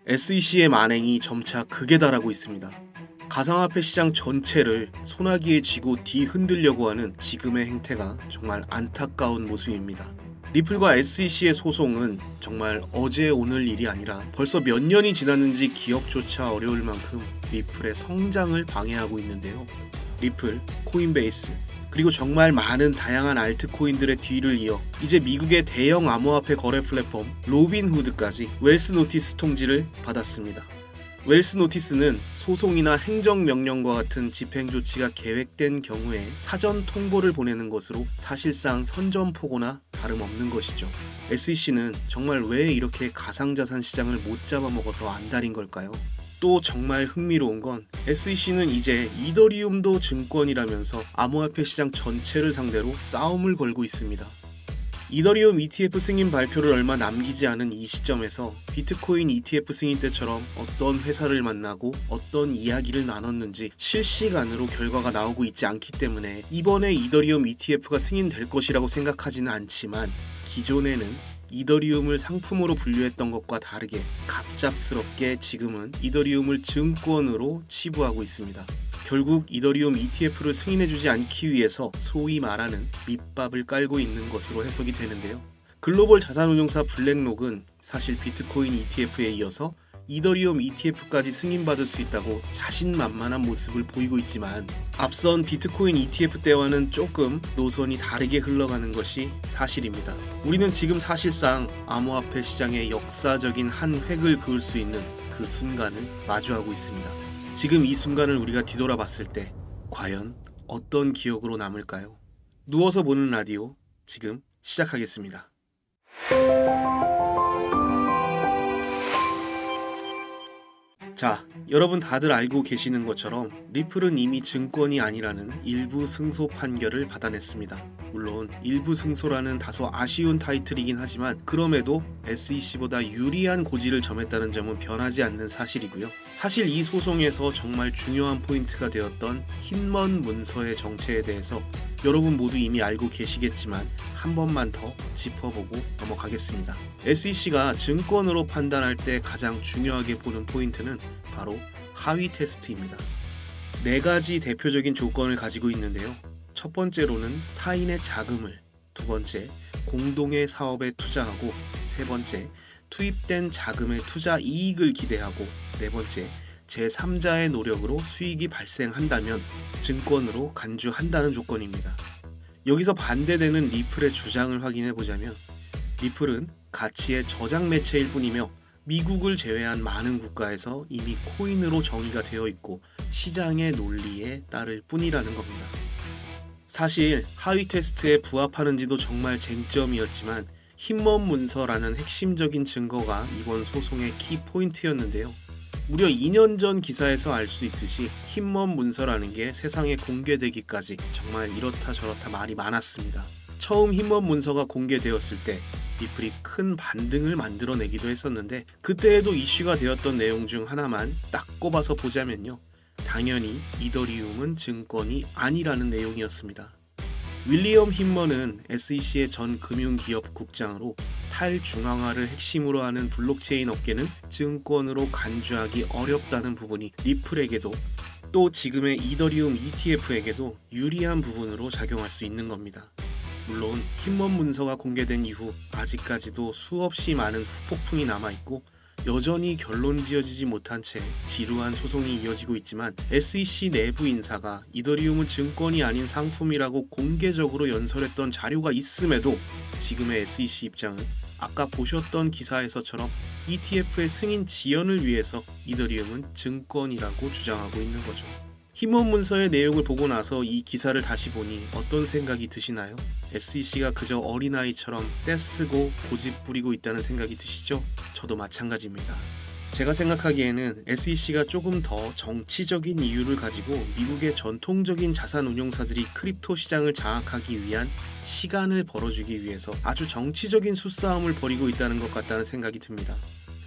SEC의 만행이 점차 극에 달하고 있습니다. 가상화폐 시장 전체를 소나기에 쥐고 뒤흔들려고 하는 지금의 행태가 정말 안타까운 모습입니다. 리플과 SEC의 소송은 정말 어제 오늘 일이 아니라 벌써 몇 년이 지났는지 기억조차 어려울 만큼 리플의 성장을 방해하고 있는데요. 리플, 코인베이스, 그리고 정말 많은 다양한 알트코인들의 뒤를 이어 이제 미국의 대형 암호화폐 거래 플랫폼 로빈후드까지 웰스 노티스 통지를 받았습니다. 웰스 노티스는 소송이나 행정명령과 같은 집행조치가 계획된 경우에 사전 통보를 보내는 것으로 사실상 선전포고나 다름없는 것이죠. SEC는 정말 왜 이렇게 가상자산 시장을 못 잡아먹어서 안달인 걸까요? 또 정말 흥미로운 건 SEC는 이제 이더리움도 증권이라면서 암호화폐 시장 전체를 상대로 싸움을 걸고 있습니다. 이더리움 ETF 승인 발표를 얼마 남기지 않은 이 시점에서 비트코인 ETF 승인 때처럼 어떤 회사를 만나고 어떤 이야기를 나눴는지 실시간으로 결과가 나오고 있지 않기 때문에 이번에 이더리움 ETF가 승인될 것이라고 생각하지는 않지만, 기존에는 이더리움을 상품으로 분류했던 것과 다르게 갑작스럽게 지금은 이더리움을 증권으로 치부하고 있습니다. 결국 이더리움 ETF를 승인해주지 않기 위해서 소위 말하는 밑밥을 깔고 있는 것으로 해석이 되는데요. 글로벌 자산운용사 블랙록은 사실 비트코인 ETF에 이어서 이더리움 ETF까지 승인받을 수 있다고 자신만만한 모습을 보이고 있지만, 앞선 비트코인 ETF 때와는 조금 노선이 다르게 흘러가는 것이 사실입니다. 우리는 지금 사실상 암호화폐 시장의 역사적인 한 획을 그을 수 있는 그 순간을 마주하고 있습니다. 지금 이 순간을 우리가 뒤돌아봤을 때 과연 어떤 기억으로 남을까요? 누워서 보는 라디오, 지금 시작하겠습니다. 자, 여러분 다들 알고 계시는 것처럼 리플은 이미 증권이 아니라는 일부 승소 판결을 받아냈습니다. 물론 일부 승소라는 다소 아쉬운 타이틀이긴 하지만 그럼에도 SEC보다 유리한 고지를 점했다는 점은 변하지 않는 사실이고요. 사실 이 소송에서 정말 중요한 포인트가 되었던 흰먼 문서의 정체에 대해서 여러분 모두 이미 알고 계시겠지만 한 번만 더 짚어보고 넘어가겠습니다. SEC가 증권으로 판단할 때 가장 중요하게 보는 포인트는 바로 하위 테스트입니다. 4가지 대표적인 조건을 가지고 있는데요. 첫 번째로는 타인의 자금을, 두 번째 공동의 사업에 투자하고, 세 번째 투입된 자금의 투자 이익을 기대하고, 네 번째 제3자의 노력으로 수익이 발생한다면 증권으로 간주한다는 조건입니다. 여기서 반대되는 리플의 주장을 확인해 보자면, 리플은 가치의 저장 매체일 뿐이며 미국을 제외한 많은 국가에서 이미 코인으로 정의가 되어 있고 시장의 논리에 따를 뿐이라는 겁니다. 사실 하위 테스트에 부합하는지도 정말 쟁점이었지만 흰먼 문서라는 핵심적인 증거가 이번 소송의 키 포인트였는데요. 무려 2년 전 기사에서 알 수 있듯이 흰먼 문서라는 게 세상에 공개되기까지 정말 이렇다 저렇다 말이 많았습니다. 처음 흰먼 문서가 공개되었을 때 리플이 큰 반등을 만들어내기도 했었는데, 그때에도 이슈가 되었던 내용 중 하나만 딱 꼽아서 보자면요, 당연히 이더리움은 증권이 아니라는 내용이었습니다. 윌리엄 흰먼은 SEC의 전 금융기업 국장으로 탈중앙화를 핵심으로 하는 블록체인 업계는 증권으로 간주하기 어렵다는 부분이 리플에게도 또 지금의 이더리움 ETF에게도 유리한 부분으로 작용할 수 있는 겁니다. 물론 흰먼 문서가 공개된 이후 아직까지도 수없이 많은 후폭풍이 남아있고 여전히 결론 지어지지 못한 채 지루한 소송이 이어지고 있지만, SEC 내부 인사가 이더리움은 증권이 아닌 상품이라고 공개적으로 연설했던 자료가 있음에도 지금의 SEC 입장은 아까 보셨던 기사에서처럼 ETF의 승인 지연을 위해서 이더리움은 증권이라고 주장하고 있는 거죠. 흰먼 문서의 내용을 보고 나서 이 기사를 다시 보니 어떤 생각이 드시나요? SEC가 그저 어린아이처럼 떼쓰고 고집 부리고 있다는 생각이 드시죠? 저도 마찬가지입니다. 제가 생각하기에는 SEC가 조금 더 정치적인 이유를 가지고 미국의 전통적인 자산 운용사들이 크립토 시장을 장악하기 위한 시간을 벌어주기 위해서 아주 정치적인 수싸움을 벌이고 있다는 것 같다는 생각이 듭니다.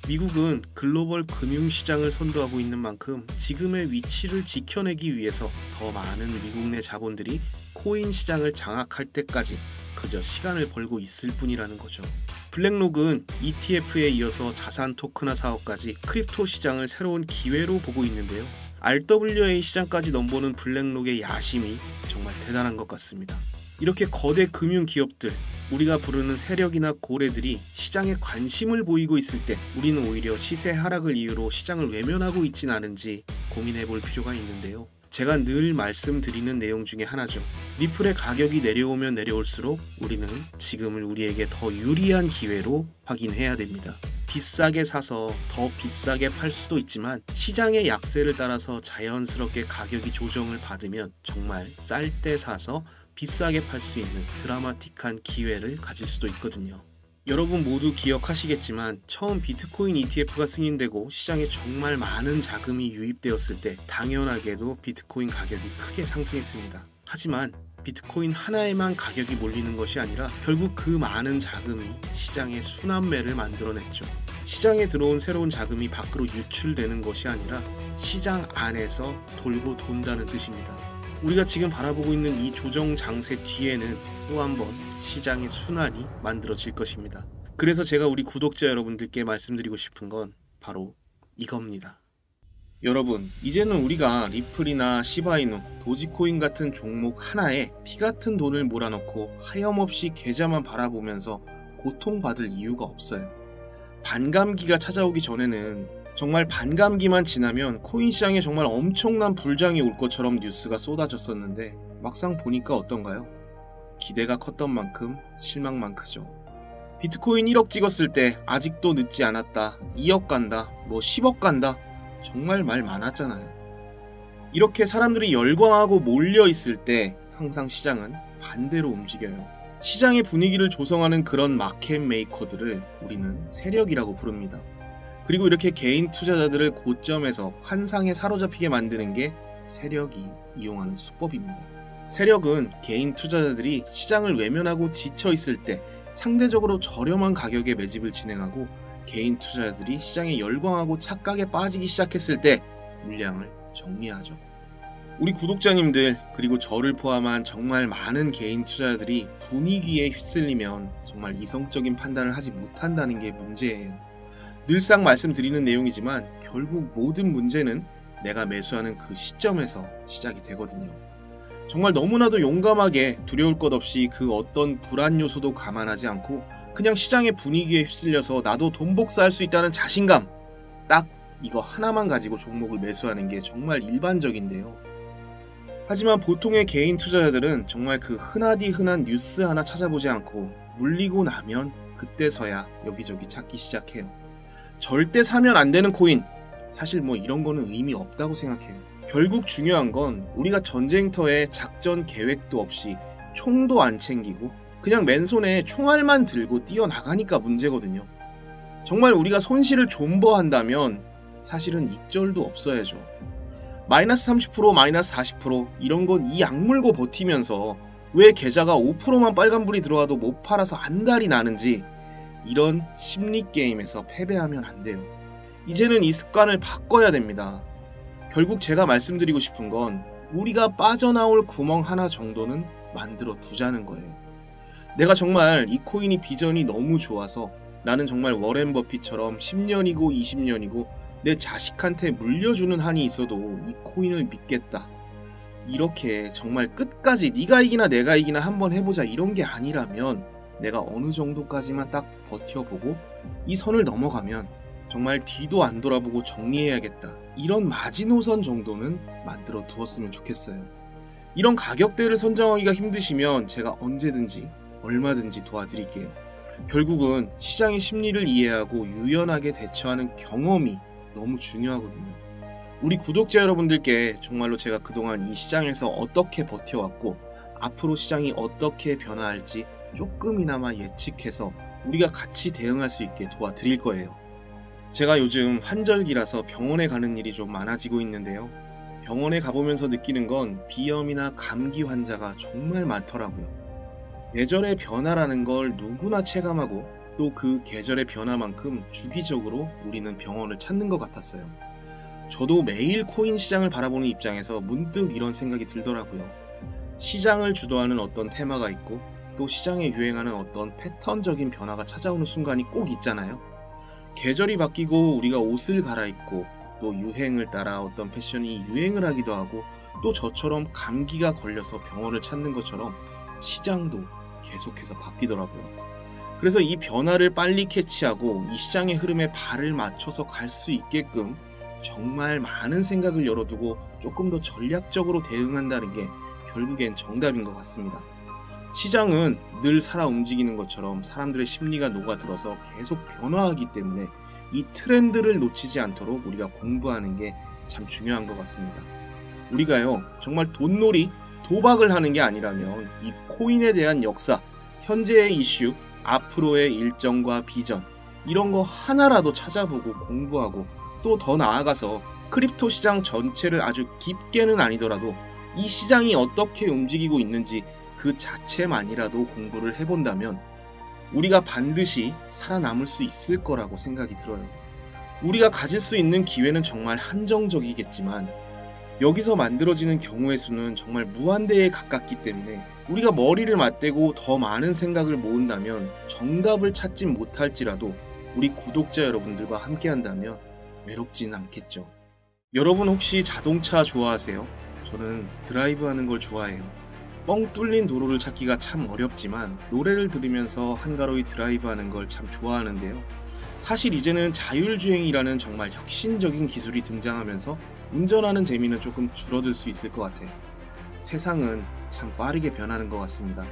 미국은 글로벌 금융시장을 선도하고 있는 만큼 지금의 위치를 지켜내기 위해서 더 많은 미국 내 자본들이 코인 시장을 장악할 때까지 그저 시간을 벌고 있을 뿐이라는 거죠. 블랙록은 ETF에 이어서 자산 토큰화 사업까지 크립토 시장을 새로운 기회로 보고 있는데요. RWA 시장까지 넘보는 블랙록의 야심이 정말 대단한 것 같습니다. 이렇게 거대 금융 기업들, 우리가 부르는 세력이나 고래들이 시장에 관심을 보이고 있을 때 우리는 오히려 시세 하락을 이유로 시장을 외면하고 있진 않은지 고민해 볼 필요가 있는데요. 제가 늘 말씀드리는 내용 중에 하나죠. 리플의 가격이 내려오면 내려올수록 우리는 지금을 우리에게 더 유리한 기회로 확인해야 됩니다. 비싸게 사서 더 비싸게 팔 수도 있지만 시장의 약세를 따라서 자연스럽게 가격이 조정을 받으면 정말 쌀 때 사서 비싸게 팔 수 있는 드라마틱한 기회를 가질 수도 있거든요. 여러분 모두 기억하시겠지만 처음 비트코인 ETF가 승인되고 시장에 정말 많은 자금이 유입되었을 때 당연하게도 비트코인 가격이 크게 상승했습니다. 하지만 비트코인 하나에만 가격이 몰리는 것이 아니라 결국 그 많은 자금이 시장의 순환매를 만들어냈죠. 시장에 들어온 새로운 자금이 밖으로 유출되는 것이 아니라 시장 안에서 돌고 돈다는 뜻입니다. 우리가 지금 바라보고 있는 이 조정 장세 뒤에는 또 한 번 시장의 순환이 만들어질 것입니다. 그래서 제가 우리 구독자 여러분들께 말씀드리고 싶은 건 바로 이겁니다. 여러분, 이제는 우리가 리플이나 시바이누, 도지코인 같은 종목 하나에 피 같은 돈을 몰아넣고 하염없이 계좌만 바라보면서 고통받을 이유가 없어요. 반감기가 찾아오기 전에는 정말 반감기만 지나면 코인 시장에 정말 엄청난 불장이 올 것처럼 뉴스가 쏟아졌었는데 막상 보니까 어떤가요? 기대가 컸던 만큼 실망만 크죠. 비트코인 1억 찍었을 때 아직도 늦지 않았다, 2억 간다, 10억 간다, 정말 말 많았잖아요. 이렇게 사람들이 열광하고 몰려있을 때 항상 시장은 반대로 움직여요. 시장의 분위기를 조성하는 그런 마켓 메이커들을 우리는 세력이라고 부릅니다. 그리고 이렇게 개인 투자자들을 고점에서 환상에 사로잡히게 만드는 게 세력이 이용하는 수법입니다. 세력은 개인 투자자들이 시장을 외면하고 지쳐있을 때 상대적으로 저렴한 가격에 매집을 진행하고 개인 투자자들이 시장에 열광하고 착각에 빠지기 시작했을 때 물량을 정리하죠. 우리 구독자님들 그리고 저를 포함한 정말 많은 개인 투자자들이 분위기에 휩쓸리면 정말 이성적인 판단을 하지 못한다는 게 문제예요. 늘상 말씀드리는 내용이지만 결국 모든 문제는 내가 매수하는 그 시점에서 시작이 되거든요. 정말 너무나도 용감하게 두려울 것 없이 그 어떤 불안 요소도 감안하지 않고 그냥 시장의 분위기에 휩쓸려서 나도 돈 복사할 수 있다는 자신감, 딱 이거 하나만 가지고 종목을 매수하는 게 정말 일반적인데요. 하지만 보통의 개인 투자자들은 정말 그 흔하디 흔한 뉴스 하나 찾아보지 않고 물리고 나면 그때서야 여기저기 찾기 시작해요. 절대 사면 안 되는 코인, 사실 이런 거는 의미 없다고 생각해요. 결국 중요한 건 우리가 전쟁터에 작전 계획도 없이 총도 안 챙기고 그냥 맨손에 총알만 들고 뛰어나가니까 문제거든요. 정말 우리가 손실을 존버한다면 사실은 익절도 없어야죠. 마이너스 30%, 마이너스 40% 이런 건 이 악물고 버티면서 왜 계좌가 5%만 빨간불이 들어와도 못 팔아서 안달이 나는지 이런 심리게임에서 패배하면 안 돼요. 이제는 이 습관을 바꿔야 됩니다. 결국 제가 말씀드리고 싶은 건 우리가 빠져나올 구멍 하나 정도는 만들어 두자는 거예요. 내가 정말 이 코인이 비전이 너무 좋아서 나는 정말 워렌 버핏처럼 10년이고 20년이고 내 자식한테 물려주는 한이 있어도 이 코인을 믿겠다. 이렇게 정말 끝까지 네가 이기나 내가 이기나 한번 해보자 이런 게 아니라면 내가 어느 정도까지만 딱 버텨보고 이 선을 넘어가면 정말 뒤도 안 돌아보고 정리해야겠다. 이런 마지노선 정도는 만들어 두었으면 좋겠어요. 이런 가격대를 선정하기가 힘드시면 제가 언제든지 얼마든지 도와드릴게요. 결국은 시장의 심리를 이해하고 유연하게 대처하는 경험이 너무 중요하거든요. 우리 구독자 여러분들께 정말로 제가 그동안 이 시장에서 어떻게 버텨왔고 앞으로 시장이 어떻게 변화할지 조금이나마 예측해서 우리가 같이 대응할 수 있게 도와드릴 거예요. 제가 요즘 환절기라서 병원에 가는 일이 좀 많아지고 있는데요. 병원에 가보면서 느끼는 건 비염이나 감기 환자가 정말 많더라고요. 계절의 변화라는 걸 누구나 체감하고 또 그 계절의 변화만큼 주기적으로 우리는 병원을 찾는 것 같았어요. 저도 매일 코인 시장을 바라보는 입장에서 문득 이런 생각이 들더라고요. 시장을 주도하는 어떤 테마가 있고 또 시장에 유행하는 어떤 패턴적인 변화가 찾아오는 순간이 꼭 있잖아요. 계절이 바뀌고 우리가 옷을 갈아입고 또 유행을 따라 어떤 패션이 유행을 하기도 하고 또 저처럼 감기가 걸려서 병원을 찾는 것처럼 시장도 계속해서 바뀌더라고요. 그래서 이 변화를 빨리 캐치하고 이 시장의 흐름에 발을 맞춰서 갈 수 있게끔 정말 많은 생각을 열어두고 조금 더 전략적으로 대응한다는 게 결국엔 정답인 것 같습니다. 시장은 늘 살아 움직이는 것처럼 사람들의 심리가 녹아들어서 계속 변화하기 때문에 이 트렌드를 놓치지 않도록 우리가 공부하는 게 참 중요한 것 같습니다. 우리가요, 정말 돈놀이, 도박을 하는 게 아니라면 이 코인에 대한 역사, 현재의 이슈, 앞으로의 일정과 비전, 이런 거 하나라도 찾아보고 공부하고 또 더 나아가서 크립토 시장 전체를 아주 깊게는 아니더라도 이 시장이 어떻게 움직이고 있는지 그 자체만이라도 공부를 해본다면 우리가 반드시 살아남을 수 있을 거라고 생각이 들어요. 우리가 가질 수 있는 기회는 정말 한정적이겠지만 여기서 만들어지는 경우의 수는 정말 무한대에 가깝기 때문에 우리가 머리를 맞대고 더 많은 생각을 모은다면 정답을 찾진 못할지라도 우리 구독자 여러분들과 함께 한다면 외롭지는 않겠죠. 여러분 혹시 자동차 좋아하세요? 저는 드라이브하는 걸 좋아해요. 뻥 뚫린 도로를 찾기가 참 어렵지만 노래를 들으면서 한가로이 드라이브하는 걸 참 좋아하는데요. 사실 이제는 자율주행이라는 정말 혁신적인 기술이 등장하면서 운전하는 재미는 조금 줄어들 수 있을 것 같아요. 세상은 참 빠르게 변하는 것 같습니다.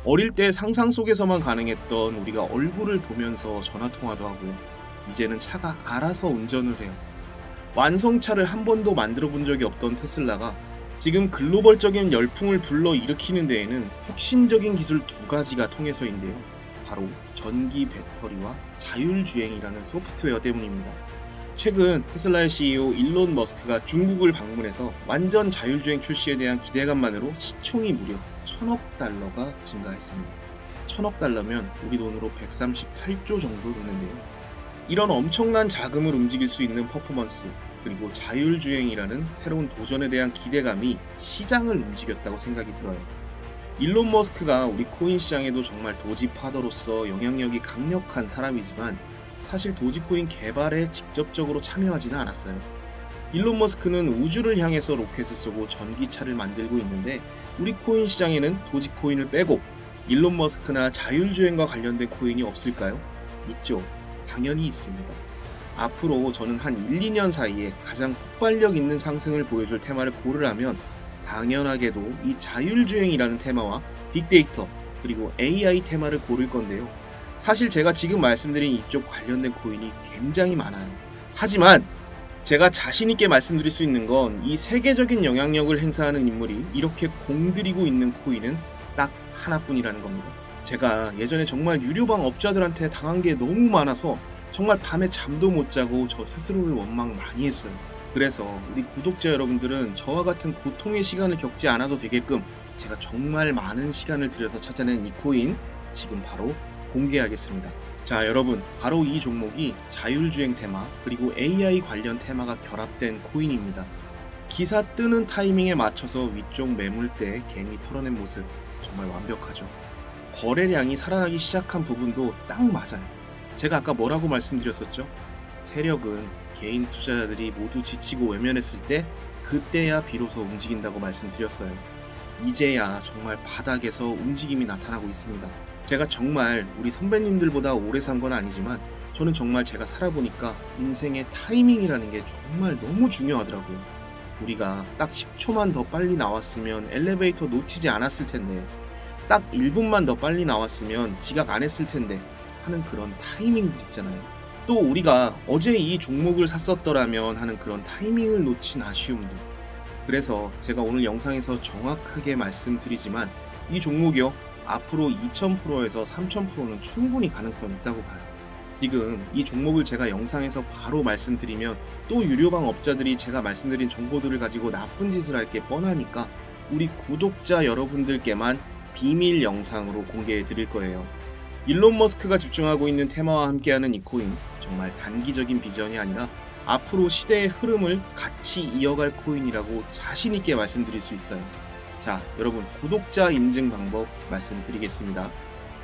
어릴 때 상상 속에서만 가능했던 우리가 얼굴을 보면서 전화통화도 하고요. 이제는 차가 알아서 운전을 해요. 완성차를 한 번도 만들어 본 적이 없던 테슬라가 지금 글로벌적인 열풍을 불러일으키는 데에는 혁신적인 기술 두 가지가 통해서인데요. 바로 전기 배터리와 자율주행이라는 소프트웨어 때문입니다. 최근 테슬라의 CEO 일론 머스크가 중국을 방문해서 완전 자율주행 출시에 대한 기대감만으로 시총이 무려 1000억 달러가 증가했습니다. 1000억 달러면 우리 돈으로 138조 정도 되는데요. 이런 엄청난 자금을 움직일 수 있는 퍼포먼스, 그리고 자율주행이라는 새로운 도전에 대한 기대감이 시장을 움직였다고 생각이 들어요. 일론 머스크가 우리 코인 시장에도 정말 도지파더로서 영향력이 강력한 사람이지만 사실 도지코인 개발에 직접적으로 참여하지는 않았어요. 일론 머스크는 우주를 향해서 로켓을 쏘고 전기차를 만들고 있는데 우리 코인 시장에는 도지코인을 빼고 일론 머스크나 자율주행과 관련된 코인이 없을까요? 있죠. 당연히 있습니다. 앞으로 저는 한 1, 2년 사이에 가장 폭발력 있는 상승을 보여줄 테마를 고르라면 당연하게도 이 자율주행이라는 테마와 빅데이터 그리고 AI 테마를 고를 건데요. 사실 제가 지금 말씀드린 이쪽 관련된 코인이 굉장히 많아요. 하지만 제가 자신있게 말씀드릴 수 있는 건 이 세계적인 영향력을 행사하는 인물이 이렇게 공들이고 있는 코인은 딱 하나뿐이라는 겁니다. 제가 예전에 정말 유료방 업자들한테 당한 게 너무 많아서 정말 밤에 잠도 못 자고 저 스스로를 원망 많이 했어요. 그래서 우리 구독자 여러분들은 저와 같은 고통의 시간을 겪지 않아도 되게끔 제가 정말 많은 시간을 들여서 찾아낸 이 코인 지금 바로 공개하겠습니다. 자, 여러분, 바로 이 종목이 자율주행 테마 그리고 AI 관련 테마가 결합된 코인입니다. 기사 뜨는 타이밍에 맞춰서 위쪽 매물대 개미 털어낸 모습 정말 완벽하죠. 거래량이 살아나기 시작한 부분도 딱 맞아요. 제가 아까 뭐라고 말씀드렸었죠? 세력은 개인 투자자들이 모두 지치고 외면했을 때 그때야 비로소 움직인다고 말씀드렸어요. 이제야 정말 바닥에서 움직임이 나타나고 있습니다. 제가 정말 우리 선배님들보다 오래 산 건 아니지만 저는 정말 제가 살아보니까 인생의 타이밍이라는 게 정말 너무 중요하더라고요. 우리가 딱 10초만 더 빨리 나왔으면 엘리베이터 놓치지 않았을 텐데 딱 1분만 더 빨리 나왔으면 지각 안 했을 텐데 하는 그런 타이밍들 있잖아요. 또 우리가 어제 이 종목을 샀었더라면 하는 그런 타이밍을 놓친 아쉬움들. 그래서 제가 오늘 영상에서 정확하게 말씀드리지만 이 종목이요, 앞으로 2000%에서 3000%는 충분히 가능성이 있다고 봐요. 지금 이 종목을 제가 영상에서 바로 말씀드리면 또 유료방 업자들이 제가 말씀드린 정보들을 가지고 나쁜 짓을 할 게 뻔하니까 우리 구독자 여러분들께만 비밀 영상으로 공개해 드릴 거예요. 일론 머스크가 집중하고 있는 테마와 함께하는 이 코인, 정말 단기적인 비전이 아니라 앞으로 시대의 흐름을 같이 이어갈 코인이라고 자신있게 말씀드릴 수 있어요. 자, 여러분 구독자 인증 방법 말씀드리겠습니다.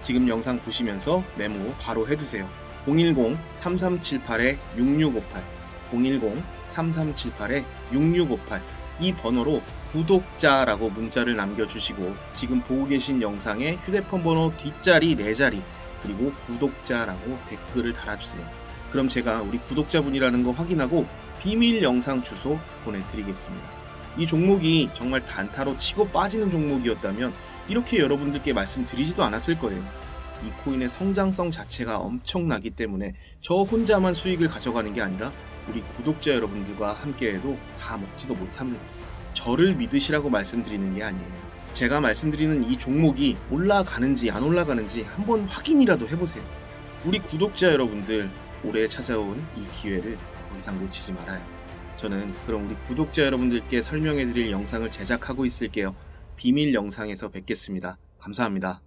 지금 영상 보시면서 메모 바로 해두세요. 010-3378-6658 010-3378-6658 이 번호로 구독자라고 문자를 남겨주시고 지금 보고 계신 영상의 휴대폰 번호 뒷자리 4자리 그리고 구독자라고 댓글을 달아주세요. 그럼 제가 우리 구독자분이라는 거 확인하고 비밀 영상 주소 보내드리겠습니다. 이 종목이 정말 단타로 치고 빠지는 종목이었다면 이렇게 여러분들께 말씀드리지도 않았을 거예요. 이 코인의 성장성 자체가 엄청나기 때문에 저 혼자만 수익을 가져가는 게 아니라 우리 구독자 여러분들과 함께해도 다 먹지도 못합니다. 저를 믿으시라고 말씀드리는 게 아니에요. 제가 말씀드리는 이 종목이 올라가는지 안 올라가는지 한번 확인이라도 해보세요. 우리 구독자 여러분들 올해 찾아온 이 기회를 더 이상 놓치지 말아요. 저는 그럼 우리 구독자 여러분들께 설명해드릴 영상을 제작하고 있을게요. 비밀 영상에서 뵙겠습니다. 감사합니다.